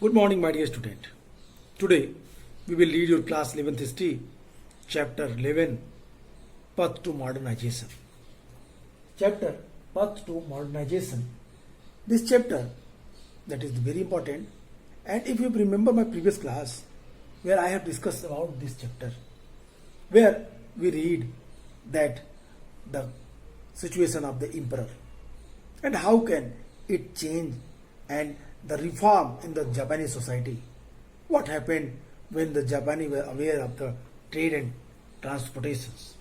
Good morning, my dear student. Today we will read your class 11th history, chapter 11, Path to Modernization. Chapter Path to Modernization. This chapter that is very important, and if you remember my previous class where I have discussed about this chapter, where we read that the situation of the emperor and how can it change and the reform in the Japanese society. What happened when the Japanese were aware of the trade and transportations?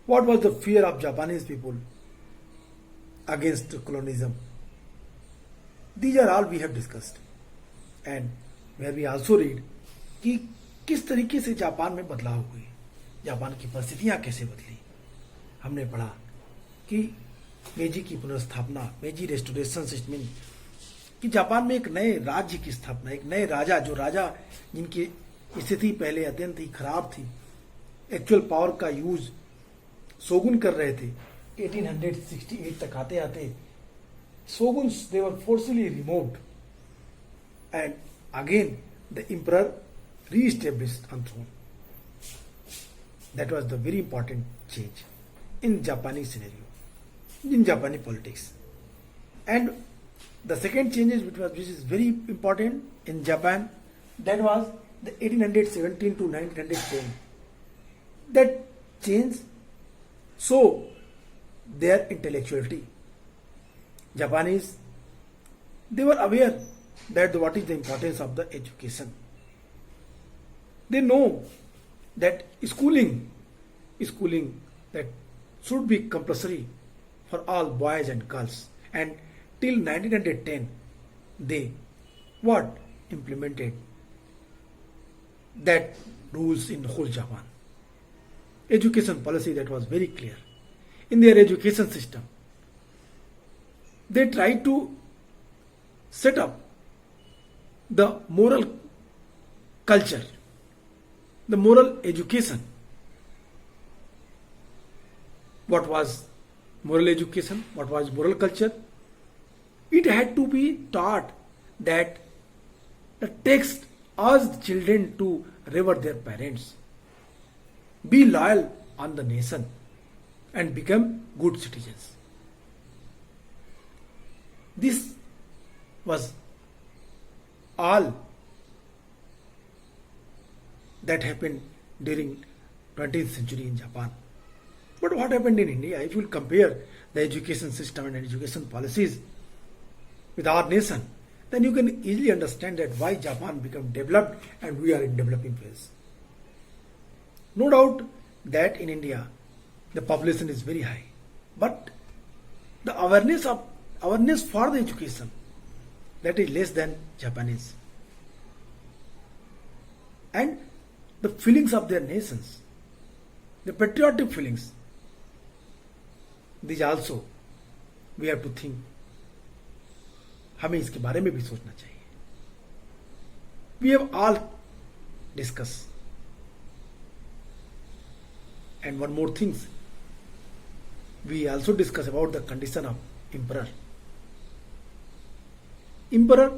What was the fear of Japanese people against colonialism? These are all we have discussed, and where we also read कि किस तरीके से Japan में बदलाव हुए, Japan की परिस्थितियां कैसे बदली. हमने पढ़ा कि मेजी की पुनर्स्थापना, मेजी रेस्टोरेशन सिस्टम, कि जापान में एक नए राज्य की स्थापना, एक नए राजा, जो राजा जिनकी स्थिति पहले अत्यंत ही खराब थी, एक्चुअल पावर का यूज शोगुन कर रहे थे. 1868 तक आते आते shoguns they were forcefully removed and again the emperor re-established on throne. That was the very important change in Japanese scenario, in Japanese politics. And the second changes which is very important in Japan, that was the 1817 to 1910. That change show their intellectuality. Japanese, they were aware that what is the importance of the education. They know that schooling that should be compulsory for all boys and girls, and till 1910 they implemented that rules in whole Japan. Education policy that was very clear. In their education system, they tried to set up the moral culture, the moral education. What was moral education? What was moral culture? It had to be taught that the text urged children to revere their parents, be loyal on the nation, and become good citizens. This was all that happened during 20th century in Japan. But what happened in India? If you will compare the education system and education policies with our nation, then you can easily understand that why Japan became developed and we are in developing phase. No doubt that in India the population is very high, but the awareness for the education, that is less than Japanese. And the feelings of their nations, the patriotic feelings, these also we have to think. हमें इसके बारे में भी सोचना चाहिए. We have all discussed. And one more things, we also discuss about the condition of emperor. Emperor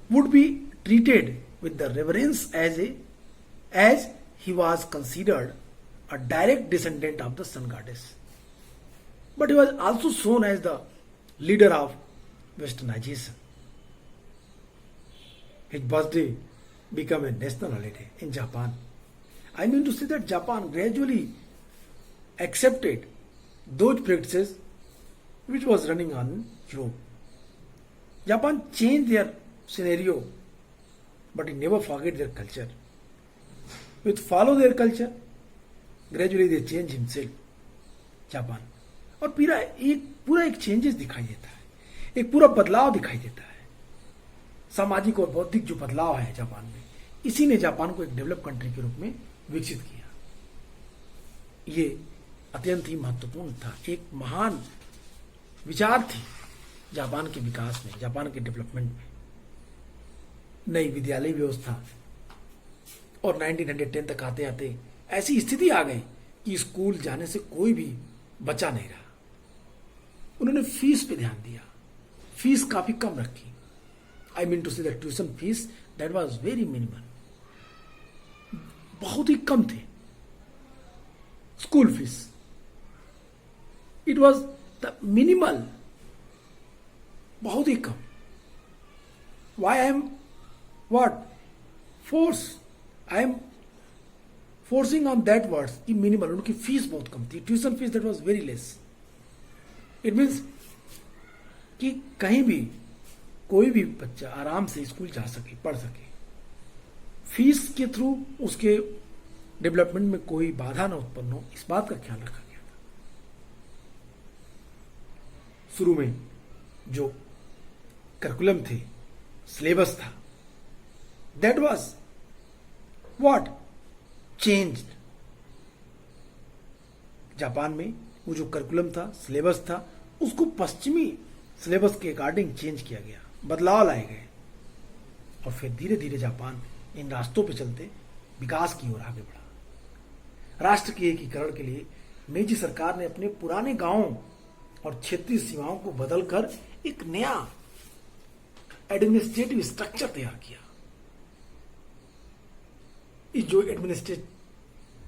would be treated with the reverence as he was considered a direct descendant of the sun goddess. But he was also shown as the leader of westernization. His birthday became a national holiday in Japan. I mean to say that Japan gradually accepted those practices which was running on Europe. Japan changed their scenario, but it never forget their culture. With follow their culture, gradually they change himself, Japan. और पूरा एक changes दिखाई देता है, एक पूरा बदलाव दिखाई देता है, सामाजिक और बौद्धिक जो बदलाव है जापान में, इसी ने जापान को एक डेवलप कंट्री के रूप में विकसित किया. ये अत्यंत ही महत्वपूर्ण था, एक महान विचार थी जापान के विकास में, जापान के डेवलपमेंट में. नई विद्यालय व्यवस्था, और 1910 तक आते आते ऐसी स्थिति आ गई कि स्कूल जाने से कोई भी बचा नहीं रहा. उन्होंने फीस पे ध्यान दिया, फीस काफी कम रखी. I mean to say the tuition fees that was very minimal. बहुत ही कम थे. School fees. It was the minimal. बहुत ही कम. Why I am what? Force. I am forcing on that words कि minimal. उनकी फीस बहुत कम थी. Tuition fees that was very less. It means कि कहीं भी कोई भी बच्चा आराम से स्कूल जा सके, पढ़ सके. फीस के थ्रू उसके डेवलपमेंट में कोई बाधा न उत्पन्न हो, इस बात का ख्याल रखा गया था. शुरू में जो करिकुलम थे, सिलेबस था, that was what changed. Japan में वो जो करिकुलम था, सिलेबस था, उसको पश्चिमी सिलेबस के अकॉर्डिंग चेंज किया गया, बदलाव लाए गए. और फिर धीरे धीरे जापान इन रास्तों पर चलते विकास की ओर आगे बढ़ा. राष्ट्र के एकीकरण के लिए मेजी सरकार ने अपने पुराने गांवों और क्षेत्रीय सीमाओं को बदलकर एक नया एडमिनिस्ट्रेटिव स्ट्रक्चर तैयार किया. इस जो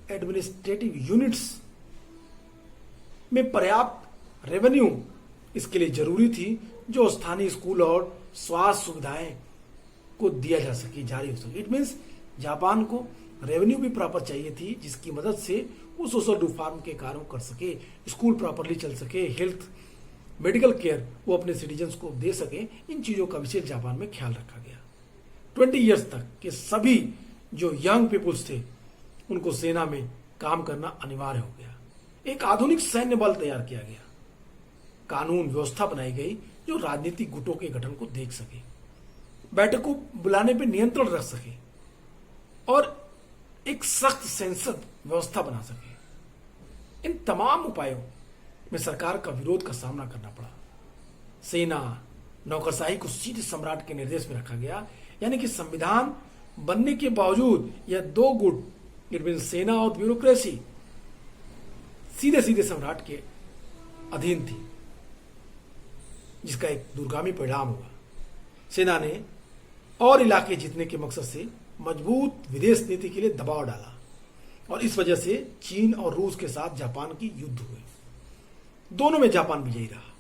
एडमिनिस्ट्रेटिव यूनिट्स में पर्याप्त रेवेन्यू इसके लिए जरूरी थी, जो स्थानीय स्कूल और स्वास्थ्य सुविधाएं को दिया जा सके, जारी हो सके. इट मीन्स जापान को रेवेन्यू भी प्रॉपर चाहिए थी, जिसकी मदद से वो सोशल रिफॉर्म के कार्यों कर सके, स्कूल प्रॉपरली चल सके, हेल्थ मेडिकल केयर वो अपने सिटीजन्स को दे सके. इन चीजों का विशेष जापान में ख्याल रखा गया. 20 ईयर्स तक के सभी जो यंग पीपुल्स थे उनको सेना में काम करना अनिवार्य हो गया. एक आधुनिक सैन्य बल तैयार किया गया. कानून व्यवस्था बनाई गई जो राजनीतिक गुटों के गठन को देख सके, बैठकों बुलाने पर नियंत्रण रख सके और एक सख्त सेंसर व्यवस्था बना सके. इन तमाम उपायों में सरकार का विरोध का सामना करना पड़ा. सेना, नौकरशाही को सीधे सम्राट के निर्देश में रखा गया. यानी कि संविधान बनने के बावजूद यह दो गुट, इट मीन सेना और ब्यूरोक्रेसी, सीधे सीधे सम्राट के अधीन थी, जिसका एक दूरगामी परिणाम हुआ. सेना ने और इलाके जीतने के मकसद से मजबूत विदेश नीति के लिए दबाव डाला और इस वजह से चीन और रूस के साथ जापान की युद्ध हुए. दोनों में जापान विजयी रहा.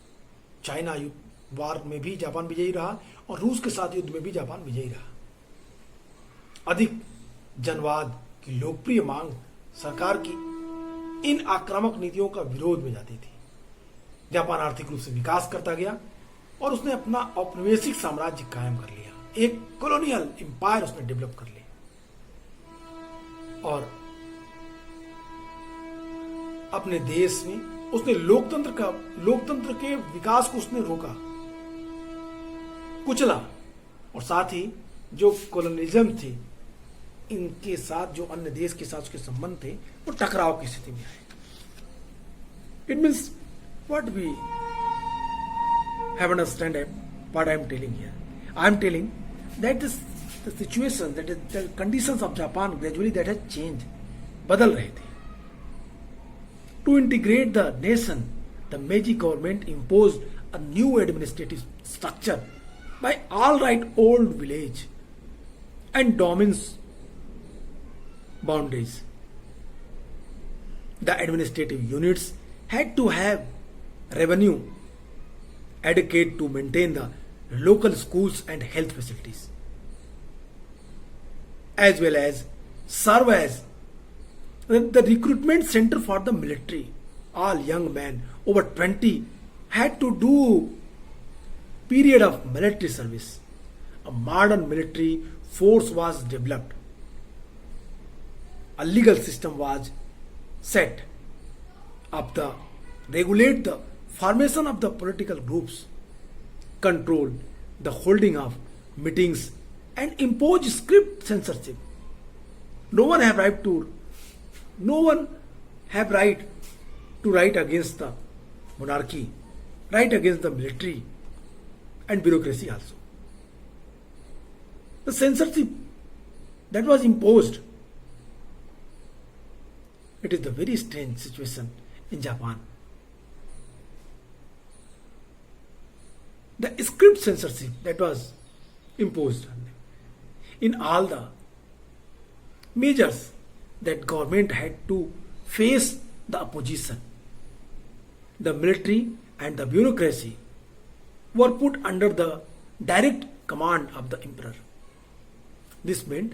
चाइना युद्ध वार में भी जापान विजयी रहा और रूस के साथ युद्ध में भी जापान विजयी रहा. अधिक जनवाद की लोकप्रिय मांग सरकार की इन आक्रामक नीतियों का विरोध में जाती थी. जापान आर्थिक रूप से विकास करता गया और उसने अपना औपनिवेशिक साम्राज्य कायम कर लिया. एक कॉलोनियल एम्पायर उसने डेवलप कर लिया और अपने देश में उसने लोकतंत्र के विकास को उसने रोका, कुचला. और साथ ही जो कॉलोनिज्म थी, इनके साथ जो अन्य देश के साथ उसके संबंध थे, वो टकराव की स्थिति में आए. It means what we have understand what I am telling here. I am telling that is the situation, that is the conditions of Japan gradually that has changed, बदल रहे थे. To integrate the nation, the Meiji government imposed a new administrative structure by all right old village and domains boundaries. The administrative units had to have revenue adequate to maintain the local schools and health facilities, as well as serve as the recruitment center for the military. All young men over 20 had to do period of military service. A modern military force was developed. A legal system was set up to regulate the formation of the political groups, control the holding of meetings, and impose strict censorship. No one have right to write against the monarchy, write against the military and bureaucracy also. The censorship that was imposed, it is the very strange situation in Japan. The script censorship that was imposed on them. In all the measures that government had to face the opposition, the military and the bureaucracy were put under the direct command of the emperor. This meant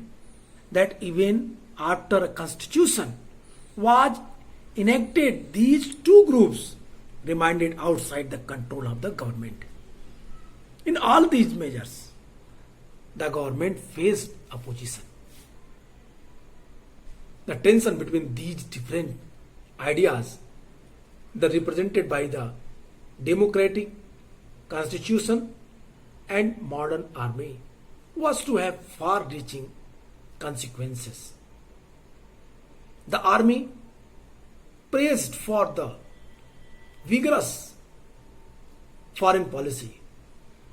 that even after a constitution was enacted, these two groups remained outside the control of the government. In all these measures, the government faced opposition. The tension between these different ideas, the represented by the democratic constitution and modern army, was to have far-reaching consequences. The army praised for the vigorous foreign policy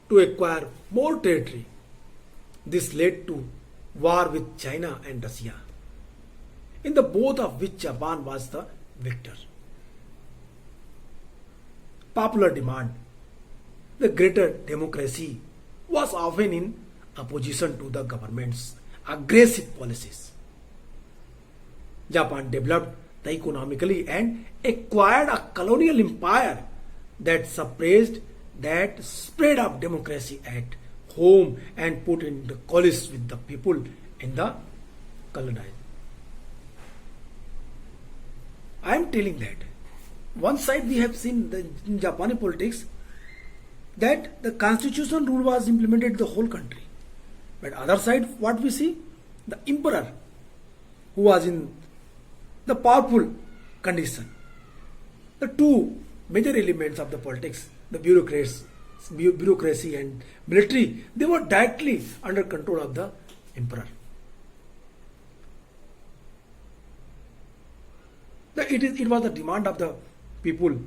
to acquire more territory. This led to war with China and Russia, in the both of which Japan was the victor. Popular demand, the greater democracy, was often in opposition to the government's aggressive policies. Japan developed the economically and acquired a colonial empire that suppressed that spread of democracy at home and put in the coalition with the people in the colonized. I am telling that one side we have seen in Japanese politics that the constitutional rule was implemented in the whole country. But other side, what we see? The emperor, who was in the powerful condition. The two major elements of the politics, the bureaucracy and military, they were directly under control of the emperor. It was the demand of the people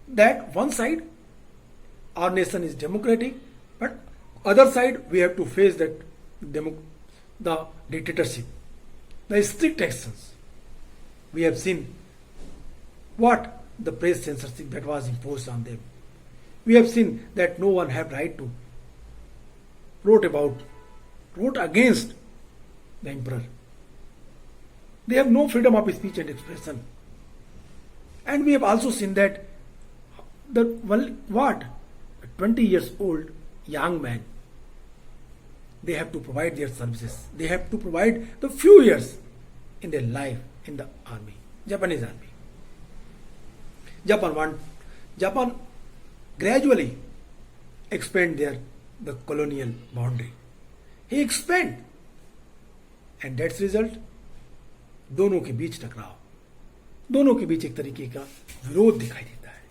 that one side our nation is democratic, but other side we have to face that the dictatorship, the strict actions. We have seen what the press censorship that was imposed on them. We have seen that no one had right to wrote against the emperor. They have no freedom of speech and expression. And we have also seen that the 20 years old young man, they have to provide their services. They have to provide the few years in their life in the army, Japanese army. Japan gradually expand the colonial boundary. He expand, and that's result दोनों के बीच टकराव, दोनों के बीच एक तरीके का विरोध दिखाई देता है,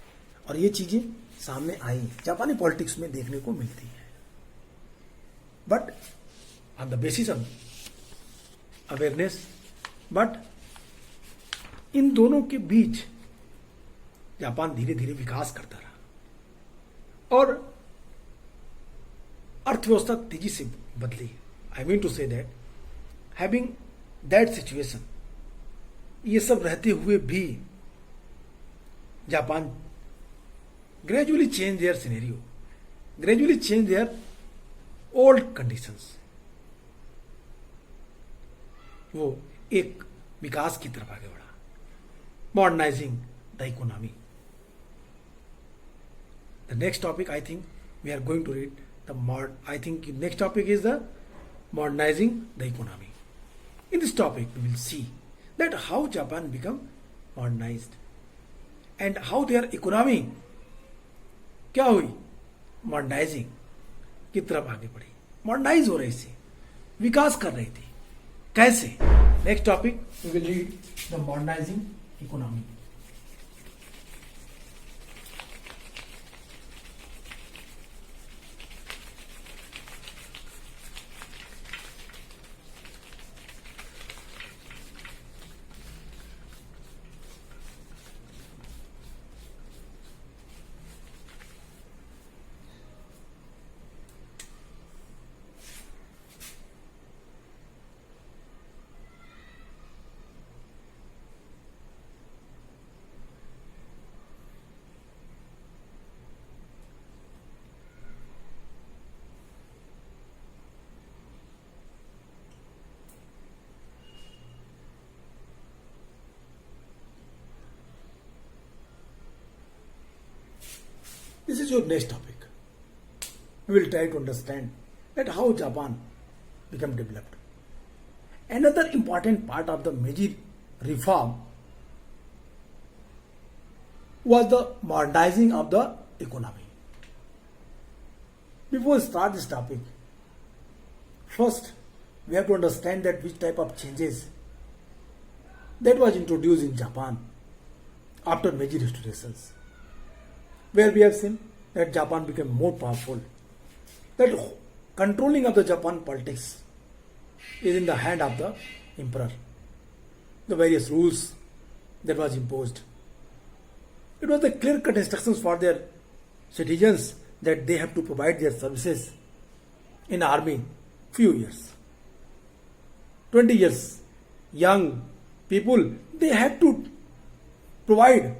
और ये चीजें सामने आई जापानी पॉलिटिक्स में देखने को मिलती है. But on the basis of awareness, but in दोनों के बीच जापान धीरे धीरे विकास करता रहा और अर्थव्यवस्था तेजी से बदली. I mean to say that having that situation, ये सब रहते हुए भी Japan gradually change their scenario, gradually change their old conditions. वो एक विकास की तरफ आगे बढ़ा, modernizing the economy. The next topic I think we are going to read I think next topic is the modernizing the economy. In this topic we will see that how Japan become modernized and how their economy क्या हुई, modernising की तरफ आगे बढ़ी, modernise हो रही थी, विकास कर रही थी. कैसे? Next topic we will read the modernising economy. is your next topic. We will try to understand that how Japan became developed. Another important part of the Meiji reform was the modernizing of the economy. Before we start this topic, first we have to understand that which type of changes that was introduced in Japan after Meiji restorations, where we have seen that Japan became more powerful, that controlling of the Japan politics is in the hand of the emperor. The various rules that was imposed, it was the clear-cut instructions for their citizens that they have to provide their services in army few years, 20 years. Young people, they had to provide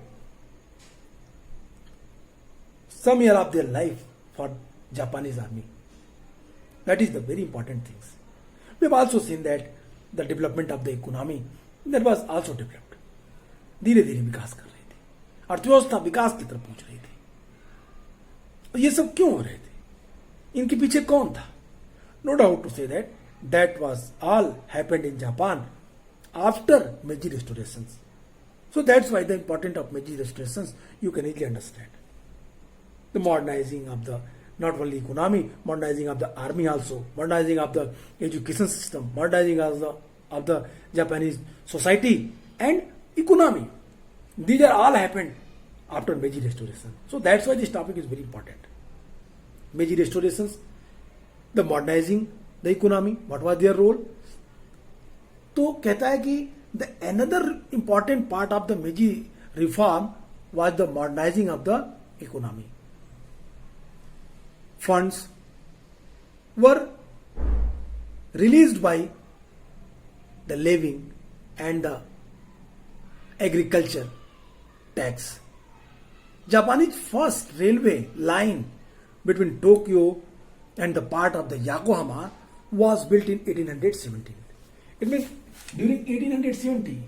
some year of their life for Japanese army. That is the very important things. We have also seen that the development of the economy that was also developed. धीरे धीरे विकास कर रही थी, अर्थव्यवस्था विकास की तरफ पहुंच रही थी. ये सब क्यों हो रहे थे? इनके पीछे कौन था? No doubt to say that that was all happened in Japan after Meiji restorations. So that's why the importance of Meiji restorations you can easily understand. The modernizing of the not only economy, modernizing of the army also, modernizing of the education system, modernizing of the Japanese society and economy. These are all happened after Meiji restoration. So that's why this topic is very important. Meiji restorations, the modernizing the economy, what was their role? तो कहता है कि the another important part of the Meiji reform was the modernizing of the economy. Funds were released by the levy and the agriculture tax. Japanese first railway line between Tokyo and the part of the Yokohama was built in 1817. It means during 1870,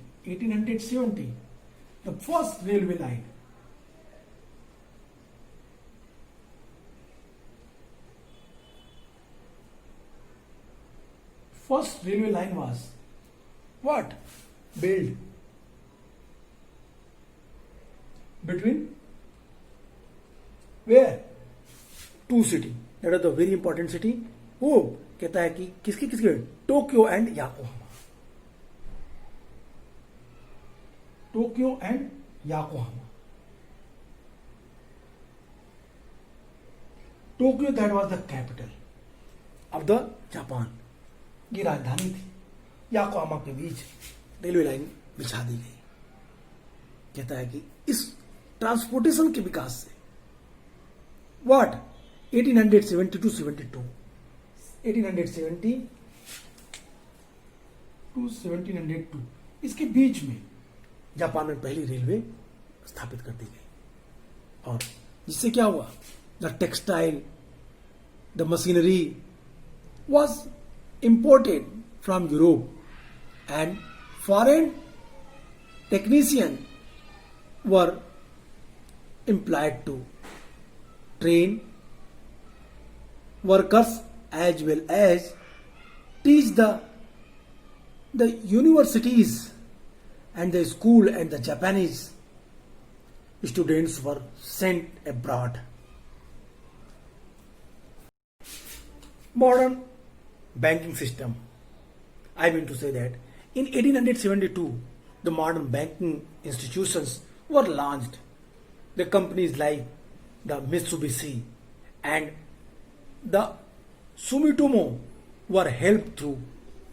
the first railway line was what? Built between where? Two cities. That is the very important city. वो कहता है कि किसके Tokyo and Yokohama. Tokyo and Yokohama. Tokyo that was the capital of the Japan. ये राजधानी थी. Yokohama के बीच railway line बिछा दी गई. कहता है कि इस ट्रांसपोर्टेशन के विकास से व्हाट 1870 to 72, 1870 to 1702 इसके बीच में जापान में पहली रेलवे स्थापित कर दी गई. और जिससे क्या हुआ? The textile, the machinery was imported from Europe and foreign technicians were employed to train workers as well as teach the universities and the school, and the Japanese students were sent abroad. Modern banking system. I mean to say that in 1872, the modern banking institutions were launched. The companies like the Mitsubishi and the Sumitomo were helped through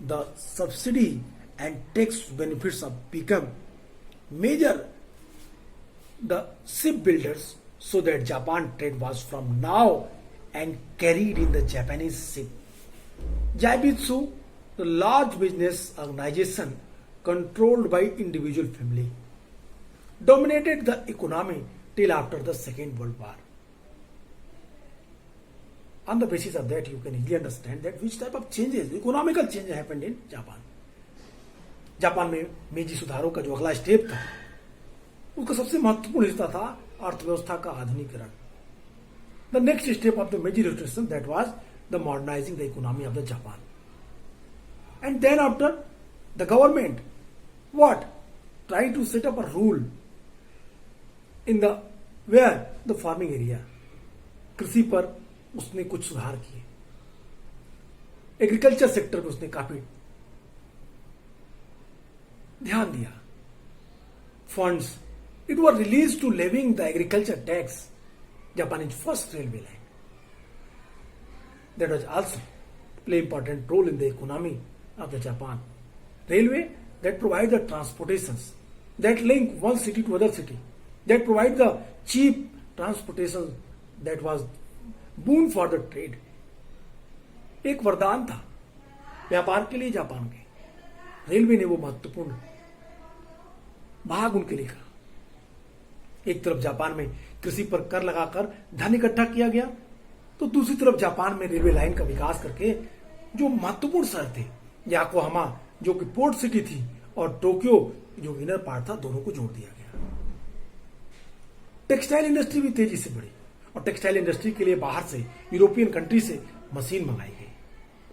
the subsidy and tax benefits of become major the shipbuilders, so that Japan trade was from now and carried in the Japanese ship. Jaibitsu, the large business organization controlled by individual family, dominated the economy till after the Second World War. On the basis of that, you can easily understand that which type of changes, economical changes happened in Japan. Japan में मेजी सुधारों का जो अगला step था, उसका सबसे महत्वपूर्ण हिस्सा था अर्थव्यवस्था का आधुनिकीकरण. the next step of the major revolution, that was the modernizing the economy of the Japan. And then after, the government what try to set up a rule in the where the farming area, कृषि पर उसने कुछ सुधार किए, agriculture sector में उसने काफी ध्यान दिया. Funds it was released to levying the agriculture tax, Japan's first railway line. That was also play important role in the economy of the Japan. Railway that provide the transportations that link one city to other city, that provide the cheap transportation, that was boon for the trade. एक वरदान था व्यापार के लिए Japan के. Railway ने वो महत्वपूर्ण भाग उनके लिए कहा. एक तरफ जापान में कृषि पर कर लगाकर धन इकट्ठा किया गया, तो दूसरी तरफ जापान में रेलवे लाइन का विकास करके जो महत्वपूर्ण शहर थे, याकोहामा जो कि पोर्ट सिटी थी और टोक्यो जो इनर पार्ट था, दोनों को जोड़ दिया गया. टेक्सटाइल इंडस्ट्री भी तेजी से बढ़ी और टेक्सटाइल इंडस्ट्री के लिए बाहर से यूरोपियन कंट्री से मशीन मंगाई गई,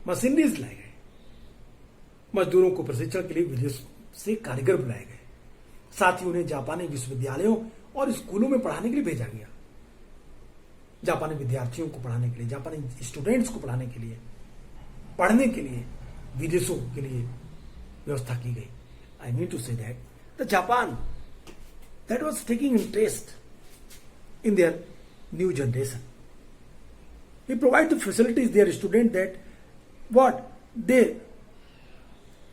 मशीनरीज लाए गए, मजदूरों को प्रशिक्षण के लिए विदेश से कारीगर बुलाए गए, साथ ही उन्हें जापानी विश्वविद्यालयों और स्कूलों में पढ़ाने के लिए भेजा गया. जापानी विद्यार्थियों को पढ़ाने के लिए, जापानी स्टूडेंट्स को पढ़ाने के लिए, पढ़ने के लिए विदेशों के लिए व्यवस्था की गई. I mean to say that the Japan that was taking interest in their new generation. We provide the facilities their students that what they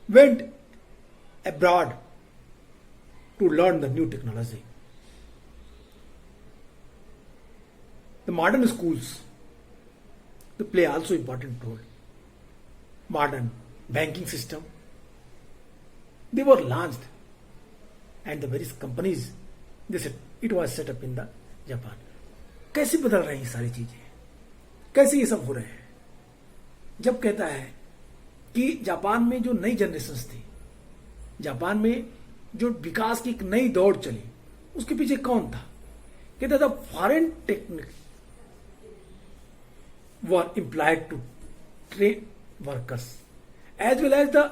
went abroad to learn the new technology. The modern schools they play also important role. Modern banking system they were launched and the various companies they said it was set up in the Japan. कैसे बदल रही हैं सारी चीजें, कैसे ये सब हो रहे हैं. जब कहता है कि जापान में जो नई जनरेशंस थी, जापान में जो विकास की एक नई दौड़ चली, उसके पीछे कौन था. कहता था foreign technique were employed to train workers as well as the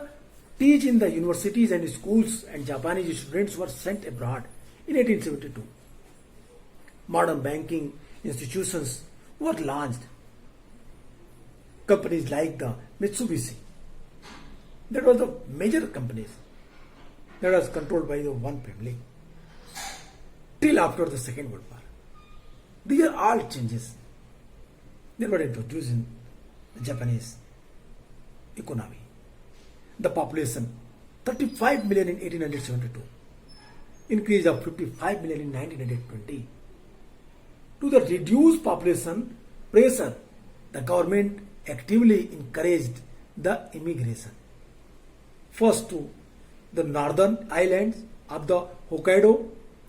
teach in the universities and schools and Japanese students were sent abroad in 1872. Modern banking institutions were launched. Companies like the Mitsubishi, that was the major companies that was controlled by the one family till after the Second World War. These are all changes that were introduced in the Japanese economy. The population 35 million in 1872, increase of 55 million in 1920. To the reduced population pressure, the government actively encouraged the immigration. First to the northern islands of the Hokkaido,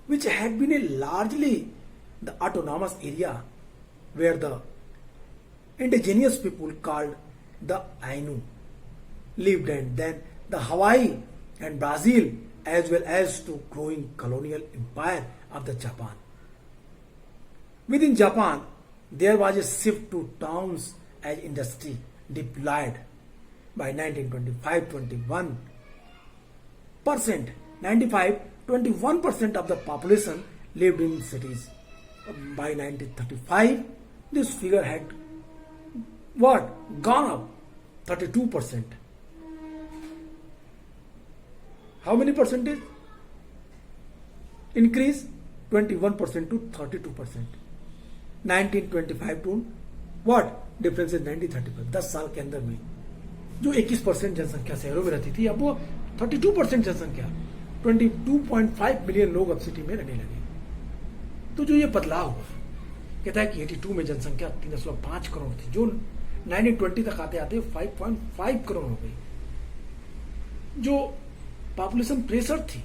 which had been a largely the autonomous area where the indigenous people called the Ainu lived, and then the Hawaii and Brazil, as well as to growing colonial empire of the Japan. Within Japan, there was a shift to towns as industry deployed. By 1925-21%, 21% of the population lived in cities. By 1935, this figure had what? Gone up 32%. How many percentage? Increase 21% to 32%. 1925 to what? Difference is 1930. 10 साल के अंदर में जो 21% जनसंख्या शहरों में रहती थी, अब वो 32% जनसंख्या 22.5 मिलियन लोग अब सिटी में रहने लगे. तो जो ये बदलाव हुआ, कहता है कि 82 में जनसंख्या 3.5 करोड़ थी, जो 1920 तक आते आते 5.5 करोड़ हो गई. जो पॉपुलेशन प्रेशर थी,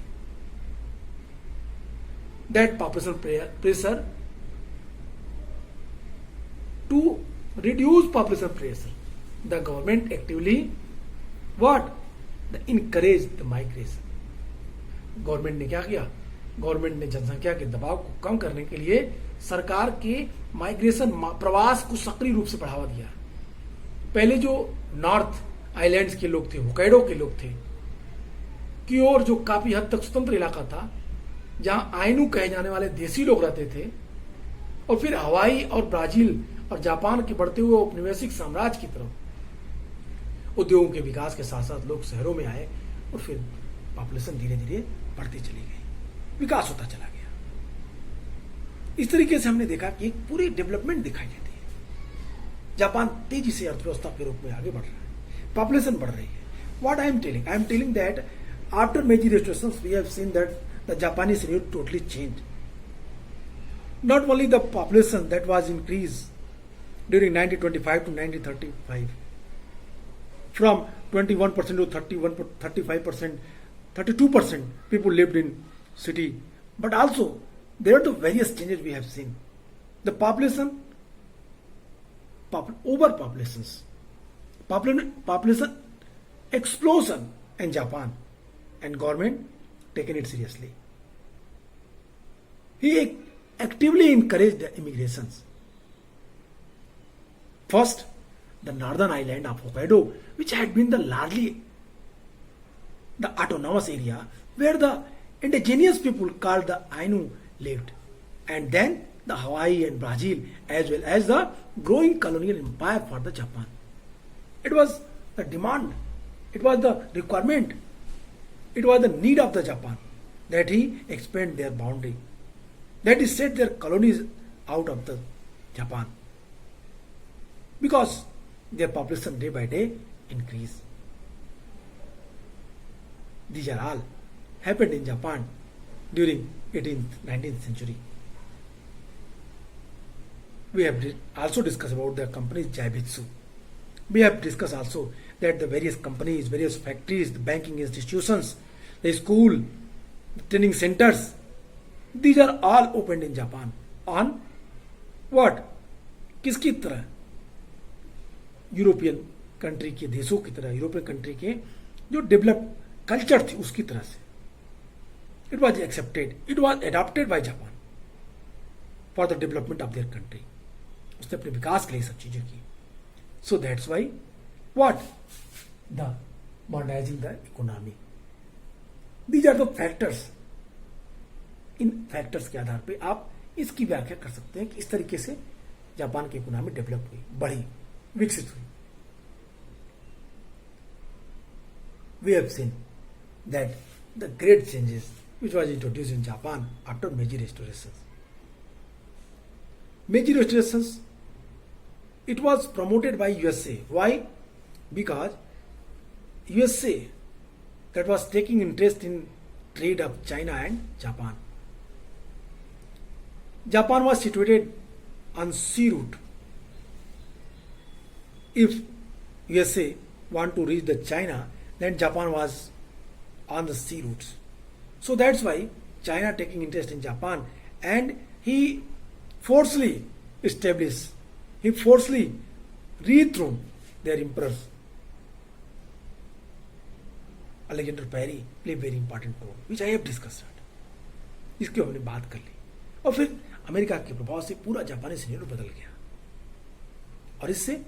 that population pressure to reduce population pressure, the government actively what? Encourage the migration. Government ने क्या किया? गवर्नमेंट ने जनसंख्या के दबाव को कम करने के लिए सरकार के माइग्रेशन प्रवास को सक्रिय रूप से बढ़ावा दिया। पहले जो नॉर्थ आइलैंड्स के लोग थे, होकाइडो के लोग थे, की ओर जो काफी हद तक स्वतंत्र इलाका था, जहां आइनू कहे जाने वाले देसी लोग रहते थे, और फिर हवाई और ब्राजील और जापान के बढ़ते हुए औपनिवेशिक साम्राज्य की तरफ उद्योगों के विकास के साथ साथ लोग शहरों में आए और फिर पॉपुलेशन धीरे धीरे बढ़ती चली गई, विकास होता चला गया। इस तरीके से हमने देखा कि एक पूरी डेवलपमेंट दिखाई देती है। जापान तेजी से अर्थव्यवस्था के रूप में आगे बढ़ रहा है, पॉपुलेशन बढ़ रही है। What I am telling that after मेजी restorations we have seen that the Japanese scenario totally changed. Not only the population that was increased during 1925 to 1935 from 21% to 35%, 32% people lived in city, but also there are the various changes we have seen. The population, overpopulations, population explosion in Japan, and government taken it seriously. He actively encouraged the immigrations. First, the northern island of Hokkaido, which had been the largely the autonomous area where the indigenous people called the Ainu lived, and then the Hawaii and Brazil, as well as the growing colonial empire for the Japan. It was the demand, it was the requirement, it was the need of the Japan that he expand their boundary, that he set their colonies out of the Japan, because their population day by day increased. These are all happened in Japan during 18th, 19th century. We have also discussed about the companies Jaibitsu. We have discussed also that the various companies, various factories, the banking institutions, the school, the training centers, these are all opened in Japan. On what? किसकी तरह? European country के देशों की तरह, European country के जो develop culture थी उसकी तरह से. It was accepted, it was adopted by Japan for the development of their country. उसने अपने विकास के लिए सब चीजें की. So that's why what? The modernizing the economy. These are the factors. In factors के आधार पे आप इसकी व्याख्या कर सकते हैं कि इस तरीके से जापान की इकोनॉमी डेवलप हुई, बढ़ी, विकसित हुई. We have seen that the great changes which was introduced in Japan after Meiji restorations. Meiji restorations, it was promoted by USA. Why? Because USA that was taking interest in trade of China and Japan. Japan was situated on sea route. If USA want to reach the China, then Japan was on the sea routes. So that's why China taking interest in Japan, and he forcefully established, he forcefully rethroned their emperors. Alexander Perry played very important role, which I have discussed. इसकी हमने बात कर ली, और फिर America के प्रभाव से पूरा जापानी सिनेरियो बदल गया, और इससे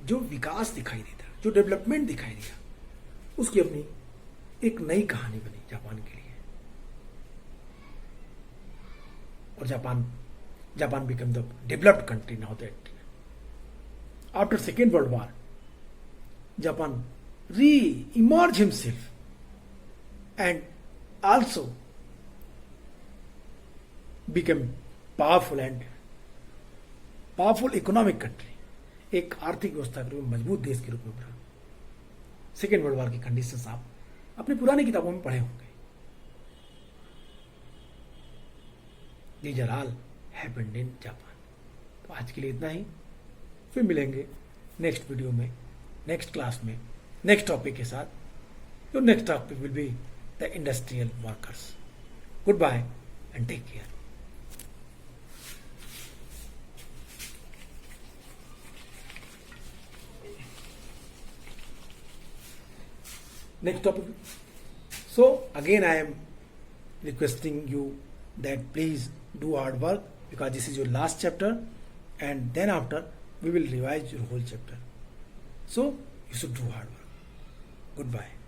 जो विकास दिखाई देता, जो डेवलपमेंट दिखाई दिया, उसकी अपनी एक नई कहानी बनी जापान के लिए. और Japan became the developed country now that after Second World War, Japan re-emerged himself and also became powerful economic country, एक आर्थिक व्यवस्था के रूप में मजबूत देश के रूप में उभरा. सेकेंड वर्ल्ड वॉर की कंडीशंस आप अपनी पुरानी किताबों में पढ़े होंगे. These are all happened in Japan. तो आज के लिए इतना ही. फिर मिलेंगे नेक्स्ट वीडियो में, नेक्स्ट क्लास में, नेक्स्ट टॉपिक के साथ. Your next topic will be the industrial workers. Good bye and take care. Next topic. So again I am requesting you that please do hard work because this is your last chapter, and then after we will revise your whole chapter. So you should do hard work. Goodbye.